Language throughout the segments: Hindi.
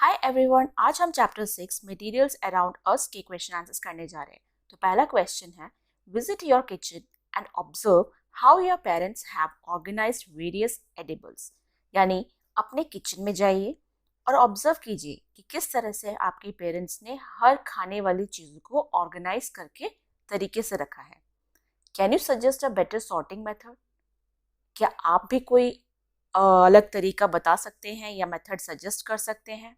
हाय एवरीवन, आज हम चैप्टर 6 मटेरियल्स अराउंड अस के क्वेश्चन आंसर्स करने जा रहे हैं। तो पहला क्वेश्चन है, visit your kitchen and observe how your parents have organised various edibles. यानी अपने किचन में जाइए और ऑब्जर्व कीजिए कि किस तरह से आपके पेरेंट्स ने हर खाने वाली चीज़ों को ऑर्गेनाइज करके तरीके से रखा है। Can you suggest a better sorting method? क्या आप भी कोई अलग तरीका बता सकते हैं या मेथड सजेस्ट कर सकते हैं?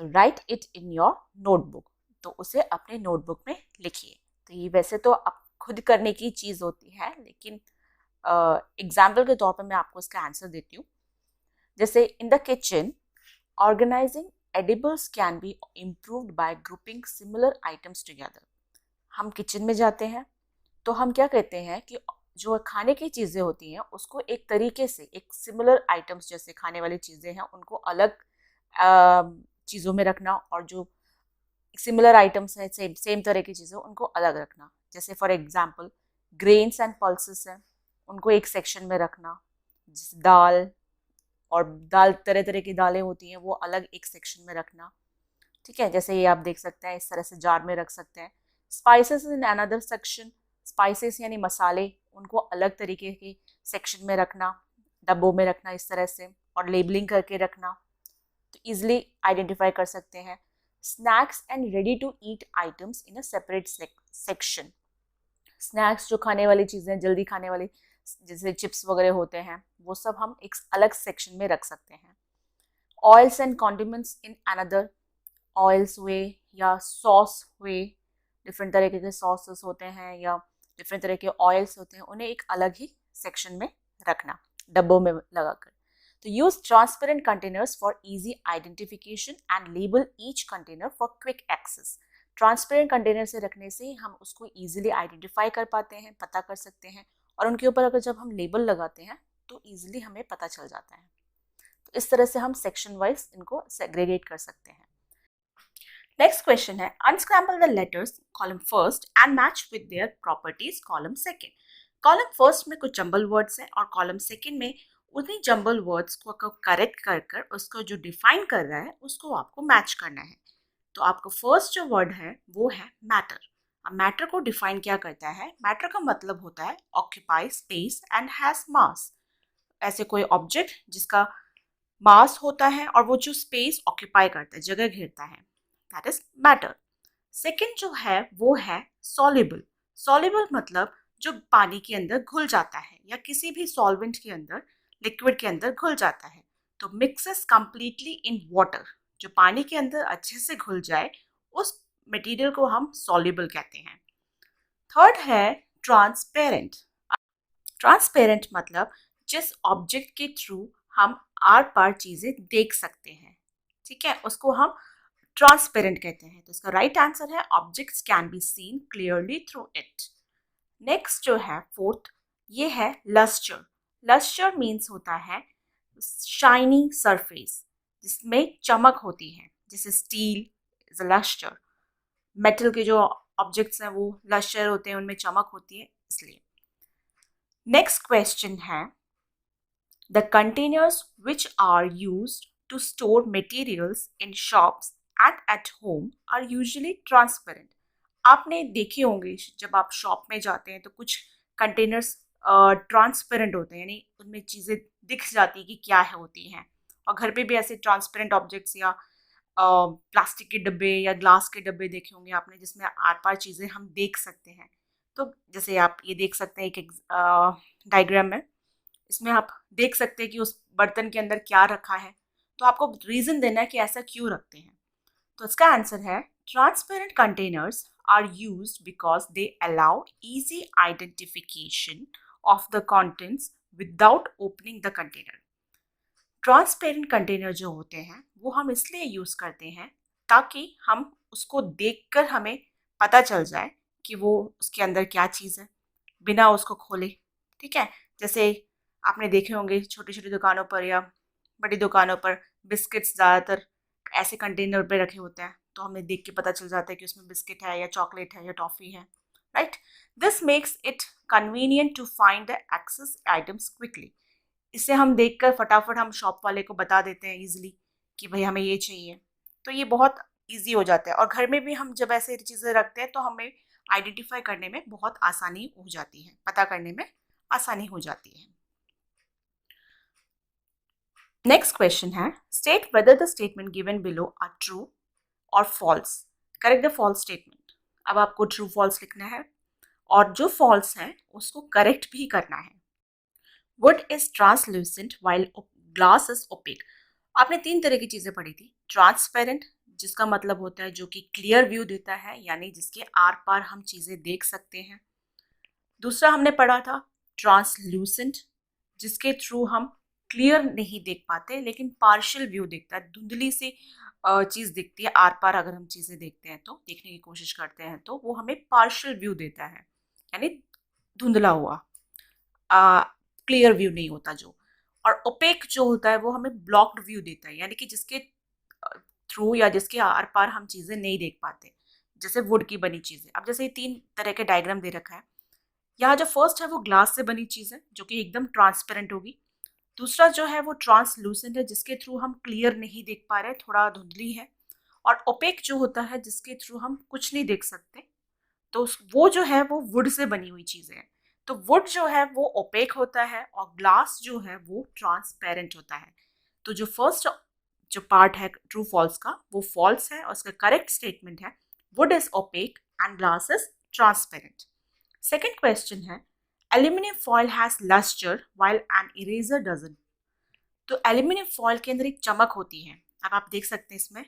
तो right it in your notebook. तो उसे अपने नोटबुक में लिखिए। तो ये वैसे तो आप खुद करने की चीज़ होती है, लेकिन एग्जाम्पल के तौर पर मैं आपको इसका आंसर देती हूँ। जैसे in the kitchen, organising edibles can be improved by grouping similar items together. हम किचन में जाते हैं तो हम क्या कहते हैं कि जो खाने की चीज़ें होती हैं उसको एक तरीके से, एक सिमिलर आइटम्स जैसे खाने वाली चीज़ें हैं उनको अलग चीज़ों में रखना, और जो सिमिलर आइटम्स हैं, सेम सेम तरह की चीज़ें, उनको अलग रखना। जैसे for example grains and pulses हैं, उनको एक सेक्शन में रखना। जैसे दाल, और दाल तरह तरह की दालें होती हैं वो अलग एक सेक्शन में रखना। ठीक है, जैसे ये आप देख सकते हैं, इस तरह से जार में रख सकते हैं। Spices in another section, spices यानी मसाले, उनको अलग तरीके के सेक्शन में रखना, डब्बों में रखना इस तरह से, और लेबलिंग करके रखना, तो इजिली आइडेंटिफाई कर सकते हैं। Snacks and ready to eat items in a separate section. Snacks जो खाने वाली चीज़ें, जल्दी खाने वाली, जैसे चिप्स वगैरह होते हैं, वो सब हम एक अलग सेक्शन में रख सकते हैं। Oils and condiments in another, oils हुए या सॉस हुए, डिफरेंट तरीके के सॉसेस होते हैं या डिफरेंट तरह के ऑयल्स होते हैं, उन्हें एक अलग ही सेक्शन में रखना, डब्बों में लगाकर। तो use transparent containers for easy identification and label each container for quick access. Transparent container से रखने से हम उसको इजीली आइडेंटिफाई कर पाते हैं, पता कर सकते हैं, और उनके ऊपर अगर जब हम लेबल लगाते हैं तो इजीली हमें पता चल जाता है। तो इस तरह से हम सेक्शन वाइज इनको सेग्रीगेट कर सकते हैं। नेक्स्ट क्वेश्चन है, unscramble the letters column first and match with their properties column second. Column first में कुछ जंबल वर्ड्स हैं और कॉलम सेकंड में उन्हीं जंबल वर्ड्स को करेक्ट कर कर उसको जो डिफाइन कर रहा है उसको आपको मैच करना है। तो आपको फर्स्ट जो वर्ड है वो है मैटर। अब मैटर को डिफाइन क्या करता है? मैटर का मतलब होता है ऑक्यूपाई स्पेस एंड हैज मास। ऐसे कोई ऑब्जेक्ट जिसका मास होता है और वो जो स्पेस ऑक्यूपाई करता है, जगह घेरता है, दैट इज मैटर। सेकेंड जो है वो है सॉल्युबल। सॉल्युबल मतलब जो पानी के अंदर घुल जाता है या किसी भी सॉल्वेंट के अंदर, लिक्विड के अंदर घुल जाता है। तो मिक्सेस कंप्लीटली इन वाटर, जो पानी के अंदर अच्छे से घुल जाए, उस मटेरियल को हम सॉल्युबल कहते हैं। थर्ड है ट्रांसपेरेंट। ट्रांसपेरेंट मतलब जिस ऑब्जेक्ट के थ्रू हम आर पार चीजें देख सकते हैं, ठीक है, उसको हम ट्रांसपेरेंट कहते हैं। तो इसका राइट आंसर है objects can be seen clearly through it. Next जो है फोर्थ, ये है लस्टर। लस्टर मीन्स होता है शाइनी सरफेस, जिसमें चमक होती है, जैसे steel is a lustre. Metal के जो ऑब्जेक्ट्स हैं वो लस्टर होते हैं, उनमें चमक होती है, इसलिए। नेक्स्ट क्वेश्चन है, the containers which are used to store materials in shops and at home are usually transparent. आपने देखे होंगे जब आप शॉप में जाते हैं तो कुछ कंटेनर्स ट्रांसपेरेंट होते हैं, यानी उनमें चीज़ें दिख जाती है कि क्या है होती हैं। और घर पे भी ऐसे ट्रांसपेरेंट ऑब्जेक्ट्स या प्लास्टिक के डब्बे या ग्लास के डब्बे देखे होंगे आपने, जिसमें आर पार चीज़ें हम देख सकते हैं। तो जैसे आप ये देख सकते हैं एक डायग्राम में, इसमें आप देख सकते हैं कि उस बर्तन के अंदर क्या रखा है। तो आपको रीजन देना है कि ऐसा क्यों रखते हैं। तो इसका आंसर है transparent containers are used because they allow easy identification of the contents without opening the container. Transparent container जो होते हैं वो हम इसलिए यूज करते हैं ताकि हम उसको देखकर हमें पता चल जाए कि वो उसके अंदर क्या चीज़ है, बिना उसको खोले। ठीक है, जैसे आपने देखे होंगे छोटी छोटी दुकानों पर या बड़ी दुकानों पर बिस्किट्स ज़्यादातर ऐसे कंटेनर पे रखे होते हैं, तो हमें देख के पता चल जाता है कि उसमें बिस्किट है या चॉकलेट है या टॉफ़ी है, right. This makes it convenient to find the access items quickly. इससे हम देखकर फटाफट हम शॉप वाले को बता देते हैं इजीली कि भाई हमें ये चाहिए, तो ये बहुत ईजी हो जाता है। और घर में भी हम जब ऐसे चीज़ें रखते हैं तो हमें आइडेंटिफाई करने में बहुत आसानी हो जाती है, पता करने में आसानी हो जाती है। नेक्स्ट क्वेश्चन है, state whether the statement given below are true और false. Correct the false statement. अब आपको ट्रू फॉल्स लिखना है और जो फॉल्स है उसको करेक्ट भी करना है। Wood is translucent while glass is opaque. आपने 3 तरह की चीजें पढ़ी थी। ट्रांसपेरेंट, जिसका मतलब होता है जो कि क्लियर व्यू देता है, यानी जिसके आर पार हम चीजें देख सकते हैं। दूसरा हमने पढ़ा था ट्रांसल्यूसेंट, जिसके थ्रू हम क्लियर नहीं देख पाते लेकिन पार्शियल व्यू देखता है, धुंधली सी चीज दिखती है आर पार। अगर हम चीजें देखते हैं तो देखने की कोशिश करते हैं तो वो हमें पार्शियल व्यू देता है, यानी धुंधला हुआ, क्लियर व्यू नहीं होता जो। और ओपेक जो होता है वो हमें ब्लॉक्ड व्यू देता है, यानी कि जिसके थ्रू या जिसके आर पार हम चीजें नहीं देख पाते, जैसे वुड की बनी चीजें। अब जैसे ये 3 तरह के डायग्राम दे रखा है। यहाँ जो फर्स्ट है वो ग्लास से बनी चीज है जो कि एकदम ट्रांसपेरेंट होगी। दूसरा जो है वो ट्रांसलूसेंट है, जिसके थ्रू हम क्लियर नहीं देख पा रहे, थोड़ा धुंधली है। और ओपेक जो होता है जिसके थ्रू हम कुछ नहीं देख सकते, तो वो जो है वो वुड से बनी हुई चीजें हैं। तो वुड जो है वो ओपेक होता है और ग्लास जो है वो ट्रांसपेरेंट होता है। तो जो फर्स्ट जो पार्ट है ट्रू फॉल्स का वो फॉल्स है और उसका करेक्ट स्टेटमेंट है wood is opaque and glass is transparent. Second question है, aluminium foil has lustre while an eraser doesn't. तो एल्यूमिनियम फॉयल के अंदर एक चमक होती है। अब आप देख सकते हैं इसमें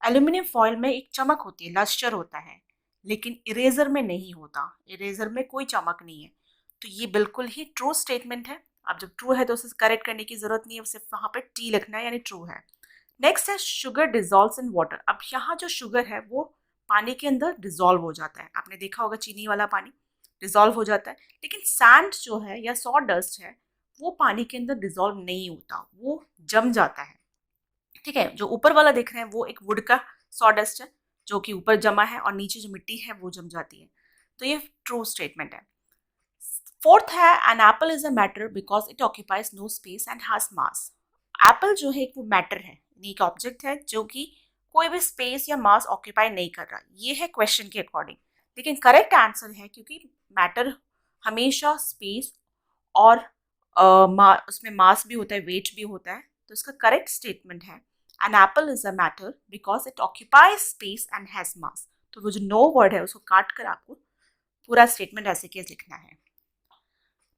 एल्यूमिनियम फॉयल में एक चमक होती है, लस्टर होता है, लेकिन इरेजर में नहीं होता। इरेजर में कोई चमक नहीं है। तो ये बिल्कुल ही ट्रू स्टेटमेंट है। अब जब ट्रू है तो उसे करेक्ट करने की जरूरत नहीं है, सिर्फ वहां पे टी लिखना है, यानी ट्रू है। नेक्स्ट है शुगर डिजॉल्व्स इन वाटर। अब यहाँ जो शुगर है वो पानी के अंदर डिजॉल्व हो जाता है। आपने देखा होगा चीनी वाला पानी डिजॉल्व हो जाता है, लेकिन सैंड जो है या सॉ डस्ट है वो पानी के अंदर डिजॉल्व नहीं होता, वो जम जाता है। ठीक है, जो ऊपर वाला देख रहे हैं वो एक वुड का सॉडस्ट है जो कि ऊपर जमा है और नीचे जो मिट्टी है वो जम जाती है। तो ये ट्रू स्टेटमेंट है। फोर्थ है, an apple is a matter because it occupies no space and has mass. Apple जो है एक वो मैटर है, एक ऑब्जेक्ट है जो कि कोई भी स्पेस या मास ऑक्यूपाई नहीं कर रहा। ये है क्वेश्चन के अकॉर्डिंग, लेकिन करेक्ट आंसर है क्योंकि मैटर हमेशा स्पेस और उसमें मास भी होता है, वेट भी होता है। तो इसका करेक्ट स्टेटमेंट है an apple is a matter because it occupies space and has mass. तो वो जो नो वर्ड है उसको काट कर आपको पूरा स्टेटमेंट ऐसे के लिखना है।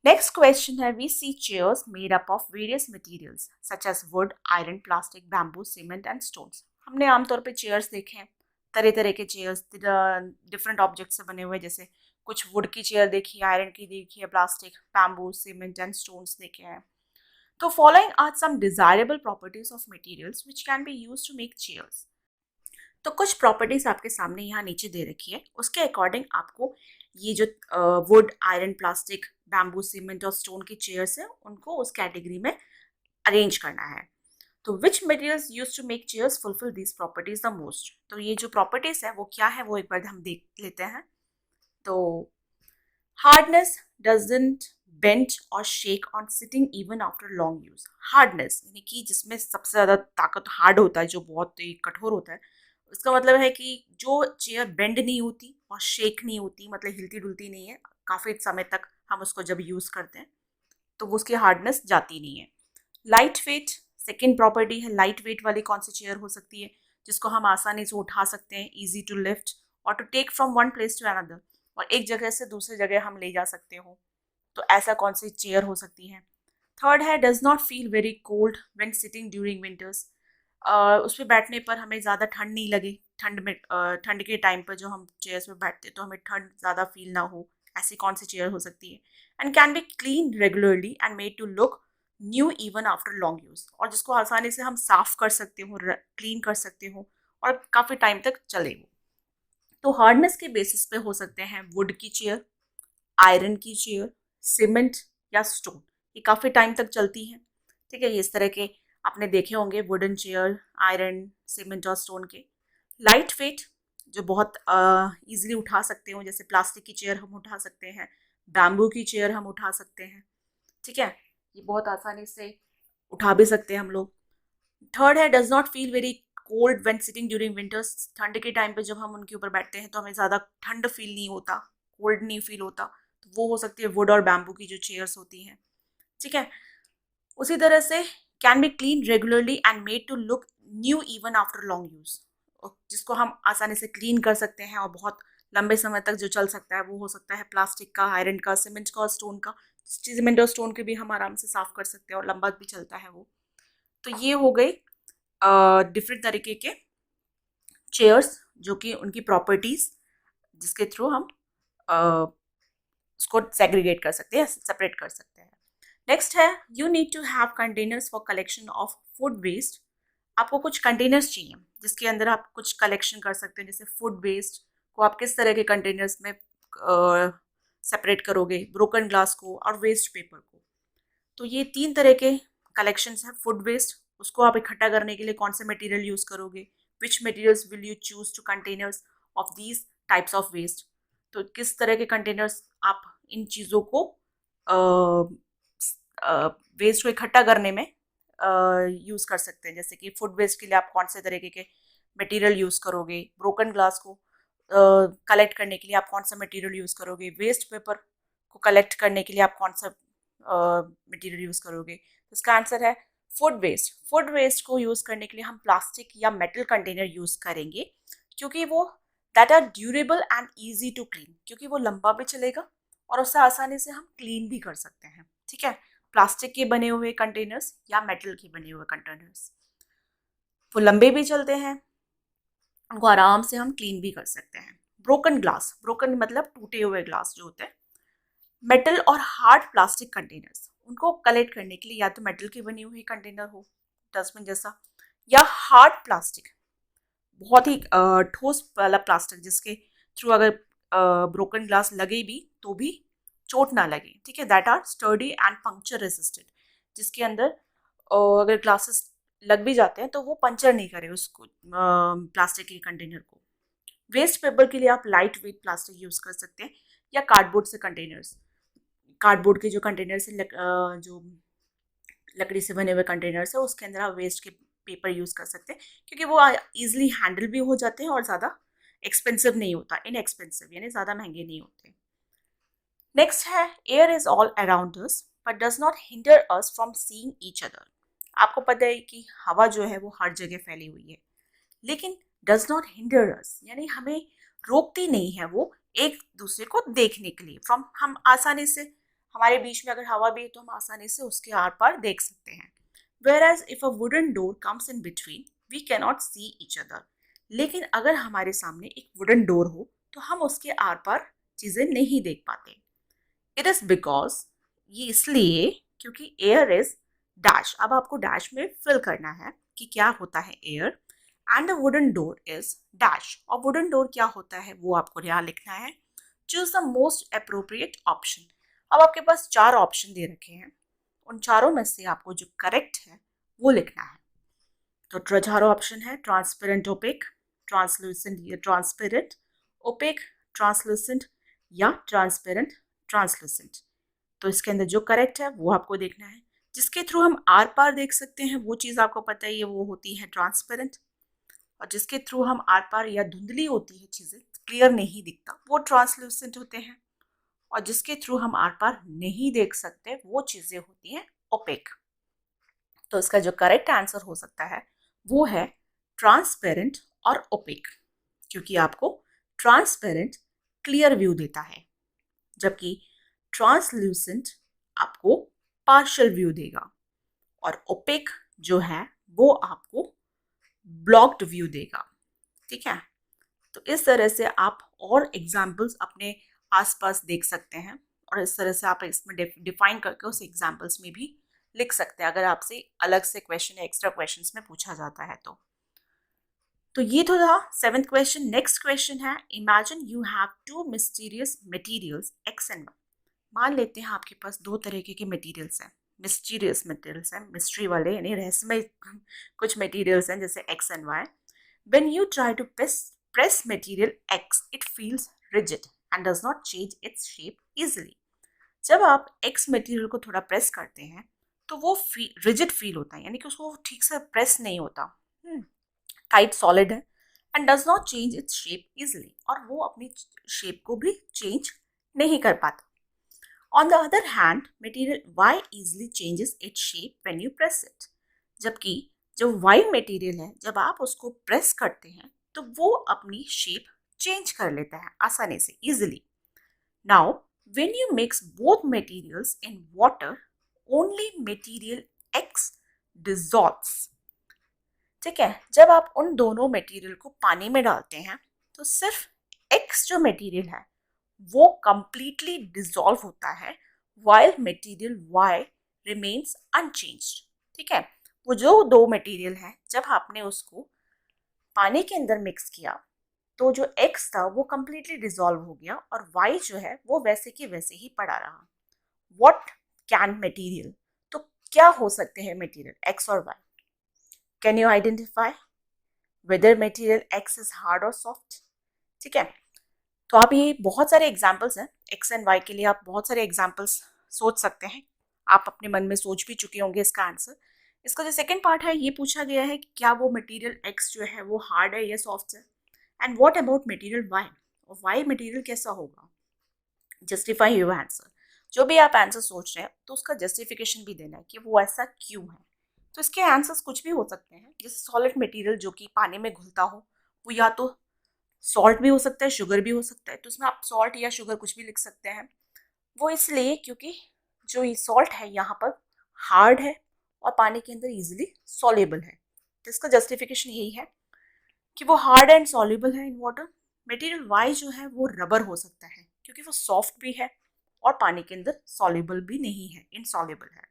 नेक्स्ट क्वेश्चन है, we see chairs made up of various materials such as wood, iron, plastic, bamboo, cement and stones. हमने आमतौर पे चेयर्स देखे हैं, तरह तरह के चेयर्स डिफरेंट ऑब्जेक्ट से बने हुए, जैसे कुछ वुड की चेयर देखी है, आयरन की देखी है, plastic, bamboo, cement and stones देखे हैं। तो following are some desirable properties of materials which can be used to make chairs. तो कुछ प्रॉपर्टीज आपके सामने यहाँ नीचे दे रखी है, उसके अकॉर्डिंग आपको ये जो wood, iron, plastic, bamboo, cement और स्टोन की चेयर्स है उनको उस कैटेगरी में अरेंज करना है। तो which materials use to make chairs fulfil these properties the most. तो ये जो प्रॉपर्टीज है वो क्या है वो एक बार हम देख लेते हैं। तो हार्डनेस, डजंट बेंड और shake on sitting even after long use. Hardness यानी कि जिसमें सबसे ज्यादा ताकत हार्ड होता है, जो बहुत ही कठोर होता है। इसका मतलब है कि जो चेयर बेंड नहीं होती और शेक नहीं होती, मतलब हिलती डुलती नहीं है काफी समय तक हम उसको जब यूज करते हैं, तो वो उसकी हार्डनेस जाती नहीं है। लाइट वेट सेकेंड प्रॉपर्टी है। लाइट वेट वाली कौन सी चेयर हो सकती है जिसको हम आसानी से उठा सकते हैं, इजी टू लिफ्ट और to take from one place to another, और एक जगह से दूसरी जगह हम ले जा सकते हो। तो ऐसा कौन सी चेयर हो सकती है। थर्ड है, does not feel very cold when sitting during winters. उस पर बैठने पर हमें ज़्यादा ठंड नहीं लगे, ठंड में ठंड के टाइम पर जो हम चेयर्स पर बैठते हैं तो हमें ठंड ज़्यादा फील ना हो, ऐसी कौन सी चेयर हो सकती है। And can be clean regularly and made to look new even after long use, और जिसको आसानी से हम साफ कर सकते हो, क्लीन कर सकते हो और काफ़ी टाइम तक चले वो। तो हार्डनेस के बेसिस पे हो सकते हैं वुड की चेयर, आयरन की चेयर, सीमेंट या स्टोन, ये काफ़ी टाइम तक चलती हैं। ठीक है, ये इस तरह के आपने देखे होंगे वुडन चेयर, आयरन, सीमेंट और स्टोन के। लाइट वेट जो बहुत इजीली उठा सकते हो, जैसे प्लास्टिक की चेयर हम उठा सकते हैं, बैम्बू की चेयर हम उठा सकते हैं। ठीक है, ये बहुत आसानी से उठा भी सकते हैं हम लोग। थर्ड है does not feel very cold when sitting during winters, ठंड के टाइम पे जब हम उनके ऊपर बैठते हैं तो हमें ज़्यादा ठंड फील नहीं होता, कोल्ड नहीं फील होता, तो वो हो सकती है वुड और बैम्बू की जो चेयर्स होती हैं, ठीक है। उसी तरह से can be clean regularly and made to look new even after long use, जिसको हम आसानी से क्लीन कर सकते हैं और बहुत लंबे समय तक जो चल सकता है वो हो सकता है प्लास्टिक का, आयरन का, सीमेंट का और स्टोन का। सीमेंट और स्टोन के भी हम आराम से साफ कर सकते हैं और लंबा भी चलता है वो। तो ये हो गई डिफरेंट तरीके के चेयर्स जो कि उनकी प्रॉपर्टीज जिसके थ्रू हम उसको सेग्रीगेट कर सकते हैं, सेपरेट कर सकते हैं। नेक्स्ट है you need to have containers for collection of food waste. आपको कुछ कंटेनर्स चाहिए जिसके अंदर आप कुछ कलेक्शन कर सकते हैं, जैसे फूड वेस्ट को आप किस तरह के कंटेनर्स में सेपरेट करोगे, ब्रोकन ग्लास को और वेस्ट पेपर को। तो ये 3 तरह के कलेक्शंस हैं फूड वेस्ट। उसको आप इकट्ठा करने के लिए कौन से मटेरियल यूज़ करोगे, which materials will you choose to containers of these types of waste. तो किस तरह के कंटेनर्स आप इन चीज़ों को वेस्ट को इकट्ठा करने में यूज़ कर सकते हैं। जैसे कि फूड वेस्ट के लिए आप कौन से तरीके के मटेरियल यूज़ करोगे, ब्रोकन ग्लास को कलेक्ट करने के लिए आप कौन सा मटेरियल यूज़ करोगे, वेस्ट पेपर को कलेक्ट करने के लिए आप कौन सा मटेरियल यूज़ करोगे। तो इसका आंसर है फूड वेस्ट। फूड वेस्ट को यूज़ करने के लिए हम प्लास्टिक या मेटल कंटेनर यूज़ करेंगे, क्योंकि वो that are durable and easy to clean, क्योंकि वो लंबा भी चलेगा और उससे आसानी से हम क्लीन भी कर सकते हैं, ठीक है। प्लास्टिक के बने हुए कंटेनर्स या मेटल के बने हुए कंटेनर्स वो लंबे भी चलते हैं, उनको आराम से हम क्लीन भी कर सकते हैं। ब्रोकन ग्लास, ब्रोकन मतलब टूटे हुए ग्लास जो होते हैं। मेटल और हार्ड प्लास्टिक कंटेनर्स, उनको कलेक्ट करने के लिए या तो मेटल की बनी हुई कंटेनर हो डस्टबिन जैसा, या हार्ड प्लास्टिक, बहुत ही ठोस वाला प्लास्टिक जिसके थ्रू अगर ब्रोकन ग्लास लगे भी तो भी चोट ना लगे, ठीक है। That are sturdy and puncture resistant, जिसके अंदर अगर ग्लासेस लग भी जाते हैं तो वो पंचर नहीं करे उसको, प्लास्टिक के कंटेनर को। वेस्ट पेपर के लिए आप लाइट वेट प्लास्टिक यूज़ कर सकते हैं या कार्डबोर्ड से कंटेनर्स, कार्डबोर्ड के जो कंटेनर्स हैं जो लकड़ी से बने हुए कंटेनर्स है उसके अंदर आप वेस्ट के पेपर यूज़ कर सकते हैं, क्योंकि वो ईजिली हैंडल भी हो जाते हैं और ज़्यादा एक्सपेंसिव नहीं होता, इनएक्सपेंसिव यानी ज़्यादा महंगे नहीं होते। नेक्स्ट है air is all around us but does not hinder us from seeing each other. आपको पता है कि हवा जो है वो हर जगह फैली हुई है, लेकिन डज नॉट हिंडर अस यानी हमें रोकती नहीं है वो एक दूसरे को देखने के लिए। फ्रॉम, हम आसानी से, हमारे बीच में अगर हवा भी है तो हम आसानी से उसके आर पार देख सकते हैं। Where as if a wooden door comes in between we cannot see each other. लेकिन अगर हमारे सामने एक वुडन डोर हो तो हम उसके आर पार चीज़ें नहीं देख पाते। इट इज़ बिकॉज, ये इसलिए क्योंकि एयर इज डैश। अब आपको डैश में फिल करना है कि क्या होता है air, and a wooden door is dash. और वुडन डोर क्या होता है वो आपको यहाँ लिखना है। Choose the most appropriate option. अब आपके पास 4 ऑप्शन दे रखे हैं, उन चारों में से आपको जो करेक्ट है वो लिखना है। तो चारों ऑप्शन है ट्रांसपेरेंट ओपेक, ट्रांसलूसेंट या ट्रांसपेरेंट, ओपेक, ट्रांसलूसेंट या ट्रांसपेरेंट ट्रांसलूसेंट। तो इसके अंदर जो करेक्ट है वो आपको देखना है। जिसके थ्रू हम आर पार देख सकते हैं वो चीज़ आपको पता ही है, वो होती है ट्रांसपेरेंट। और जिसके थ्रू हम आर पार या धुंधली होती है चीज़ें, क्लियर नहीं दिखता, वो ट्रांसलूसेंट होते हैं। और जिसके थ्रू हम आर पार नहीं देख सकते वो चीज़ें होती हैं ओपेक। तो इसका जो करेक्ट आंसर हो सकता है वो है ट्रांसपेरेंट और ओपेक, क्योंकि आपको ट्रांसपेरेंट क्लियर व्यू देता है, जबकि ट्रांसल्यूसेंट आपको पार्शियल व्यू देगा, और ओपेक जो है वो आपको ब्लॉक्ड व्यू देगा, ठीक है। तो इस तरह से आप और एग्जाम्पल्स अपने आसपास देख सकते हैं, और इस तरह से आप इसमें डिफाइन करके उस एग्जाम्पल्स में भी लिख सकते हैं अगर आपसे अलग से क्वेश्चन या एक्स्ट्रा क्वेश्चंस में पूछा जाता है तो ये तो था 7th क्वेश्चन। नेक्स्ट क्वेश्चन है imagine you have 2 mysterious materials X and Y. मान लेते हैं आपके पास 2 तरीके के मटेरियल्स हैं, मिस्टीरियस मटेरियल्स हैं, मिस्ट्री वाले यानी रहस्यमय कुछ मटेरियल्स हैं जैसे X and Y. When you try to press material X it feels rigid and does not change its shape easily. जब आप एक्स मटेरियल को थोड़ा प्रेस करते हैं तो वो रिजिड फील होता है, यानी कि उसको ठीक से प्रेस नहीं होता, टाइट सॉलिड है, and does not change its shape easily, और वो अपनी शेप को भी चेंज नहीं कर पाता. On the other hand material Y easily changes its shape when you press it. जबकि जो वाई मटेरियल है, जब आप उसको प्रेस करते हैं तो वो अपनी शेप चेंज कर लेता है आसानी से, easily. Now when you mix both materials in water, only material X dissolves. ठीक है, जब आप उन दोनों मटेरियल को पानी में डालते हैं तो सिर्फ X जो मटेरियल है वो कंप्लीटली डिसॉल्व होता है, while material Y remains unchanged. ठीक है, वो जो दो मटेरियल है, जब आपने उसको पानी के अंदर मिक्स किया तो जो X था वो कंप्लीटली डिसॉल्व हो गया और Y जो है वो वैसे के वैसे ही पड़ा रहा. What can material? तो क्या हो सकते हैं मटेरियल X और Y? Can you identify whether material X is hard or soft? ठीक है, तो आप ये बहुत सारे एग्जाम्पल्स हैं X एंड Y के लिए, आप बहुत सारे एग्जाम्पल्स सोच सकते हैं. आप अपने मन में सोच भी चुके होंगे इसका आंसर. इसका जो सेकंड पार्ट है, ये पूछा गया है कि क्या वो मटेरियल X जो है वो हार्ड है या सॉफ्ट है. And what about material Y? और Y मटेरियल कैसा होगा? Justify your answer. जो भी आप आंसर सोच रहे हैं तो उसका जस्टिफिकेशन भी देना है कि वो ऐसा क्यों है. तो इसके आंसर्स कुछ भी हो सकते हैं. जैसे सॉलिड मटेरियल जो कि पानी में घुलता हो, वो या तो सॉल्ट भी हो सकता है, शुगर भी हो सकता है. तो उसमें आप सॉल्ट या शुगर कुछ भी लिख सकते हैं. वो इसलिए क्योंकि जो ये सॉल्ट है यहाँ पर हार्ड है और पानी के अंदर इजीली सॉल्युबल है. तो इसका जस्टिफिकेशन यही है कि वो हार्ड एंड सॉल्युबल है इन वाटर. मटेरियल वाई जो है वो रबर हो सकता है क्योंकि वो सॉफ्ट भी है और पानी के अंदर सॉल्युबल भी नहीं है, इनसॉल्युबल है.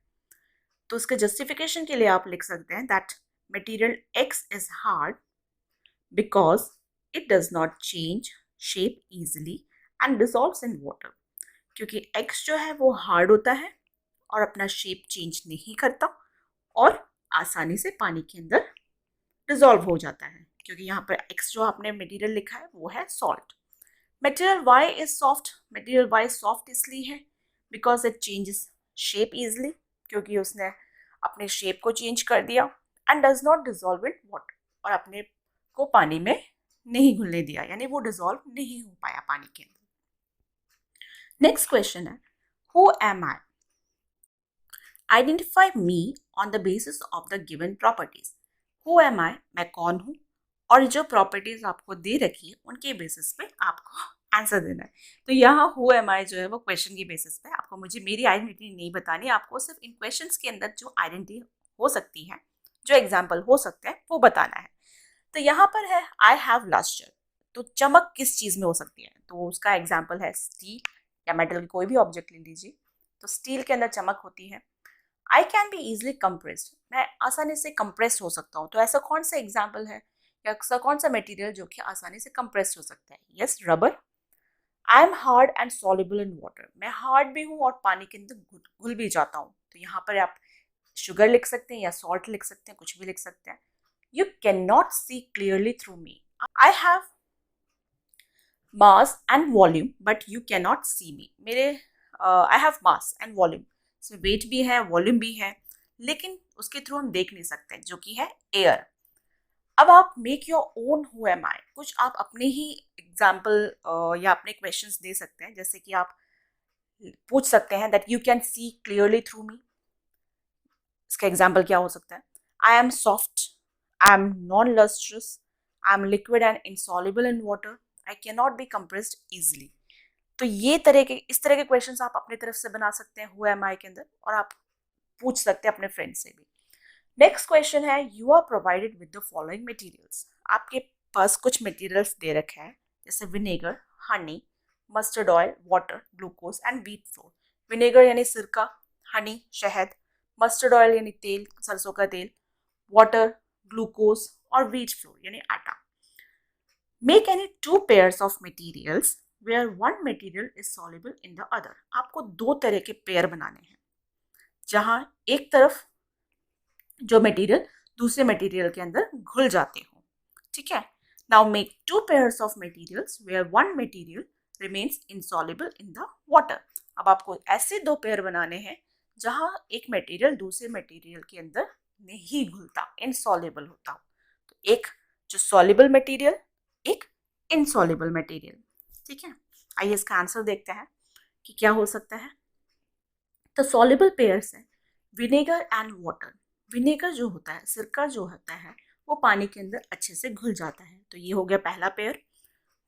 तो उसके जस्टिफिकेशन के लिए आप लिख सकते हैं that material x is hard because it does not change shape easily and dissolves in water. क्योंकि एक्स जो है वो हार्ड होता है और अपना शेप चेंज नहीं करता और आसानी से पानी के अंदर डिसॉल्व हो जाता है. क्योंकि यहाँ पर एक्स जो आपने मटेरियल लिखा है वो है salt. Material Y is soft. Material Y soft इसलिए है because it changes shape easily, क्योंकि उसने अपने शेप को चेंज कर दिया, and does not dissolve in water, और अपने को पानी में नहीं घुलने दिया, यानी वो डिसॉल्व नहीं हो पाया पानी के अंदर. नेक्स्ट क्वेश्चन है, who am I? Identify me on the basis of the given properties. Who am I, मैं कौन हूँ, और जो प्रॉपर्टीज आपको दे रखी है उनके बेसिस पे आपको आंसर देना है. तो यहाँ हु एम आई जो है वो क्वेश्चन की बेसिस पे आपको मुझे मेरी आइडेंटिटी नहीं बतानी, आपको सिर्फ इन क्वेश्चंस के अंदर जो आइडेंटिटी हो सकती है, जो एग्जाम्पल हो सकते हैं वो बताना है. तो यहाँ पर है आई हैव लस्टर. तो चमक किस चीज़ में हो सकती है? तो उसका एग्जाम्पल है स्टील या मेटल की कोई भी ऑब्जेक्ट ले लीजिए. तो स्टील के अंदर चमक होती है. I can be easily compressed. मैं आसानी से कंप्रेस्ड हो सकता हूँ. तो ऐसा कौन सा एग्जाम्पल है या ऐसा कौन सा मटेरियल जो कि आसानी से कंप्रेस्ड हो सकता है? Yes, rubber. I am hard and soluble in water. मैं हार्ड भी हूँ और पानी के अंदर घुल भी जाता हूँ. तो यहाँ पर आप शुगर लिख सकते हैं या सॉल्ट लिख सकते हैं, कुछ भी लिख सकते हैं. You can not see clearly through me. I have mass and volume but you can not see me. मेरे I have mass and volume, इसमें वेट भी है, वॉल्यूम भी है, लेकिन उसके थ्रू हम देख नहीं सकते, जो कि है एयर. अब आप make your own who am I. कुछ आप अपने ही एग्जाम्पल या अपने क्वेश्चंस दे सकते हैं. जैसे कि आप पूछ सकते हैं that you can see clearly through me. इसका एग्जाम्पल क्या हो सकता है? I am soft, I am non lustrous, I am liquid and insoluble in water, I can not be compressed easily. तो ये इस तरह के क्वेश्चंस आप अपनी तरफ से बना सकते हैं हु एम आई के अंदर, और आप पूछ सकते हैं अपने फ्रेंड से भी. नेक्स्ट क्वेश्चन है, you are provided with the following materials. आपके पास कुछ मटेरियल्स दे रखे हैं, जैसे vinegar, honey, mustard oil, water, glucose and wheat flour. Vinegar यानी सिरका, हनी शहद, मस्टर्ड ऑयल यानी तेल, सरसों का तेल, वाटर ग्लूकोज और व्हीट फ्लोर यानी आटा. Make any two pairs of materials where one material is soluble in the other. आपको दो तरह के पेयर बनाने हैं जहां एक तरफ जो मटेरियल दूसरे मटेरियल के अंदर घुल जाते हो. ठीक है, now make two pairs of materials where one material remains insoluble in the water. अब आपको ऐसे दो पेयर बनाने हैं जहाँ एक मटेरियल दूसरे मटेरियल के अंदर नहीं घुलता, इनसॉल्युबल होता हो। तो एक जो सॉल्युबल मटेरियल, एक इनसॉल्युबल मटेरियल। ठीक है, आइए इसका आंसर देखते हैं कि क्या हो सकता है। तो सॉल्युबल पेयर्स है विनेगर एंड वाटर। विनेगर जो होता है, सिरका जो होता है, वो पानी के अंदर अच्छे से घुल जाता है। तो ये हो गया पहला pair.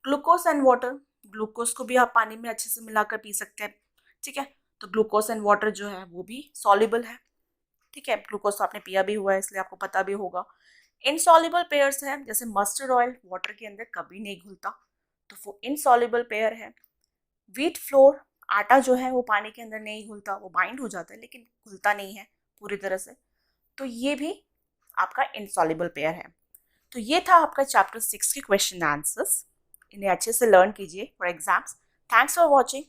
Glucose and water, glucose को भी आप पानी में अच्छे से मिलाकर पी सकते हैं। ठीक है, तो ग्लूकोज एंड वाटर जो है वो भी सॉल्युबल है। ठीक है, ग्लूकोज तो आपने पिया भी हुआ है इसलिए आपको पता भी होगा। इनसॉल्युबल पेयर्स है जैसे मस्टर्ड ऑयल वाटर के अंदर कभी नहीं घुलता, तो वो इनसॉल्युबल पेयर है। व्हीट फ्लोर, आटा जो है वो पानी के अंदर नहीं घुलता, वो बाइंड हो जाता है लेकिन घुलता नहीं है पूरी तरह से, तो ये भी आपका इनसॉल्युबल पेयर है। तो ये था आपका चैप्टर 6 के क्वेश्चन आंसर्स। इन्हें अच्छे से लर्न कीजिए for exams. Thanks for watching.